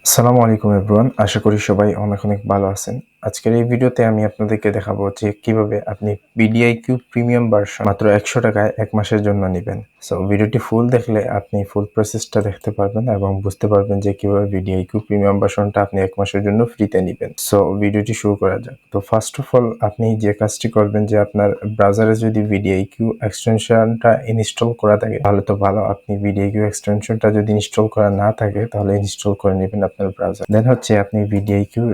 আসসালামু আলাইকুম এভরিওয়ান, আশা করি সবাই অনেক অনেক ভালো আছেন। আজকের এই ভিডিওতে আমি আপনাদেরকে দেখাবো যে কিভাবে আপনি ভিডিআইকিউ প্রিমিয়াম ভার্সন মাত্র 100 টাকায় 1 মাসের জন্য নেবেন। সো ভিডিওটি ফুল দেখলে আপনি ফুল প্রসেসটা দেখতে পারবেন এবং বুঝতে পারবেন যে কিভাবে ভিডিআইকিউ প্রিমিয়াম ভার্সনটা আপনি 1 মাসের জন্য ফ্রিতে নেবেন। সো ভিডিওটি শুরু করা যাক। তো ফার্স্ট অফ অল আপনি যে কাজটি করবেন যে আপনার ব্রাউজারে যদি ভিডিআইকিউ এক্সটেনশনটা ইনস্টল করা থাকে তাহলে তো ভালো। আপনি ভিডিআইকিউ এক্সটেনশনটা যদি ইনস্টল করা না থাকে তাহলে ইনস্টল করে নেবেন আপনার ব্রাউজার। দেন হচ্ছে আপনি ভিডিআইকিউ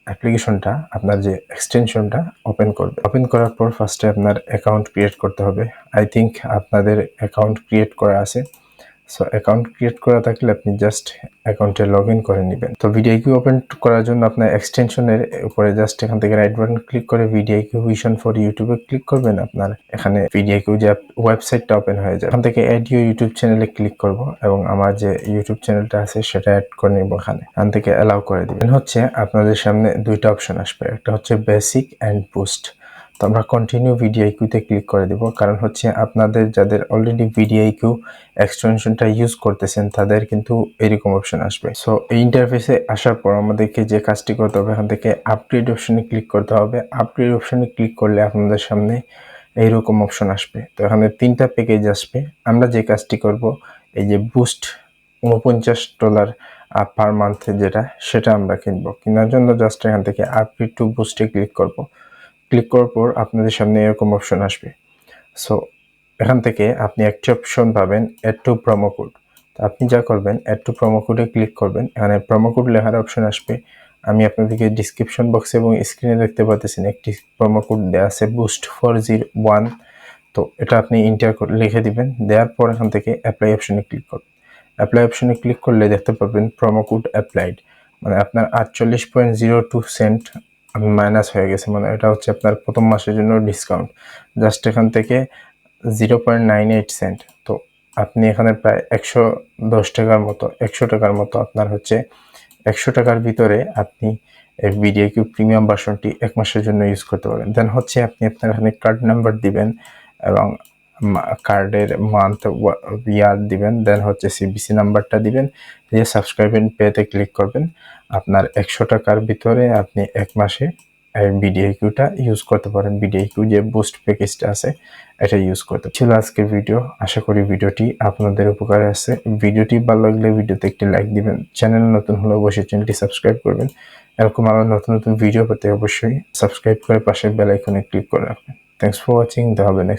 অ্যাপ্লিকেশনটা আপনার যে এক্সটেনশনটা ওপেন করবে। ওপেন করার পর ফার্স্টে আপনার অ্যাকাউন্ট ক্রিয়েট করতে হবে। আই থিঙ্ক আপনাদের অ্যাকাউন্ট ক্রিয়েট করা আছে। সো অ্যাকাউন্ট ক্রিয়েট করা থাকলে আপনি জাস্ট অ্যাকাউন্টে লগ ইন করে নেবেন। তো ভিডিআইকিউ ওপেন করার জন্য আপনার এক্সটেনশনের উপরে জাস্ট এখান থেকে রাইট বাটন ক্লিক করে ভিডিআইকিউ ভিশন ফর ইউটিউবে ক্লিক করবেন। আপনার এখানে ভিডিআইকিউ যে ওয়েবসাইটটা ওপেন হয়ে যাবে। এখান থেকে অ্যাড ইউর ইউটিউব চ্যানেলে ক্লিক করব এবং আমার যে ইউটিউব চ্যানেলটা আছে সেটা অ্যাড করে নেব। এখান থেকে অ্যালাউ করে দিবেন। হচ্ছে আপনাদের সামনে দুইটা অপশন আসবে, একটা হচ্ছে বেসিক অ্যান্ড বুস্ট। তো আমরা কন্টিনিউ ভিডিআইকিউতে ক্লিক করে দেব, কারণ হচ্ছে আপনাদের যাদের অলরেডি ভিডিআইকিউ এক্সটেনশনটা ইউজ করতেছেন তাদের কিন্তু এরকম অপশন আসবে। সো এই ইন্টারফেসে আসার পর আমাদেরকে যে কাজটি করতে হবে, এখান থেকে আপগ্রেড অপশনে ক্লিক করতে হবে। আপগ্রেড অপশনে ক্লিক করলে আপনাদের সামনে এইরকম অপশন আসবে। তো এখানে 3টা প্যাকেজ আসবে। আমরা যে কাজটি করব, এই যে বুস্ট $49 পার মান্থ যেটা, সেটা আমরা কিনবো। কেনার জন্য জাস্ট এখান থেকে আপগ্রেড টু বুস্টে ক্লিক করব। ক্লিক করার পর আপনাদের সামনে এরকম অপশন আসবে। সো এখান থেকে আপনি একটি অপশন পাবেন অ্যাড টু প্রোমো কোড। তো আপনি যা করবেন অ্যাড টু প্রোমো কোডে ক্লিক করবেন। এখানে প্রোমো কোড লেখার অপশন আসবে। আমি আপনাদেরকে ডিসক্রিপশন বক্সে এবং স্ক্রিনে দেখতে পাচ্ছেন একটি প্রোমো কোড দেওয়া আছে বুস্ট 401। তো এটা আপনি ইন্টার করে লিখে দিবেন। দেওয়ার পর এখান থেকে অ্যাপ্লাই অপশনে ক্লিক করবেন। অ্যাপ্লাই অপশনে ক্লিক করলে দেখতে পাবেন প্রোমো কোড অ্যাপ্লাইড, মানে আপনার 48.02 সেন্ট মাইনাস হয়ে গেছে, মানে এটা হচ্ছে আপনার প্রথম মাসের জন্য ডিসকাউন্ট। জাস্ট এখান থেকে 0.98 সেন্ট। তো আপনি এখানে প্রায় 110 টাকার মতো 100 টাকার মতো আপনার হচ্ছে 100 টাকার ভিতরে আপনি এই ভিডিআইকিউ প্রিমিয়াম ভার্সনটি 1 মাসের জন্য ইউজ করতে পারেন। দেন হচ্ছে আপনি আপনার এখানে কার্ড নাম্বার দিবেন এবং কার্ডের মান্থ ইয়ার দিবেন। দেন হচ্ছে সিবিসি নাম্বারটা দিবেন, দিয়ে সাবস্ক্রাইব এন্ড পেতে ক্লিক করবেন। আপনার 100 টাকার ভিতরে আপনি 1 মাসে ভিডিআইকিউটা ইউজ করতে পারেন। ভিডিআইকিউ যে বুস্ট প্যাকেজটা আছে এটা ইউজ করতে ছিল আজকের ভিডিও। আশা করি ভিডিওটি আপনাদের উপকারে আসে। ভিডিওটি ভালো লাগলে ভিডিওতে একটি লাইক দিবেন। চ্যানেল নতুন হলে অবশ্যই চ্যানেলটি সাবস্ক্রাইব করবেন। এরকম আরো নতুন নতুন ভিডিও পেতে অবশ্যই সাবস্ক্রাইব করে পাশের বেল আইকনে ক্লিক করে রাখবেন। Thanks for watching. দেখা হবে নেক্সট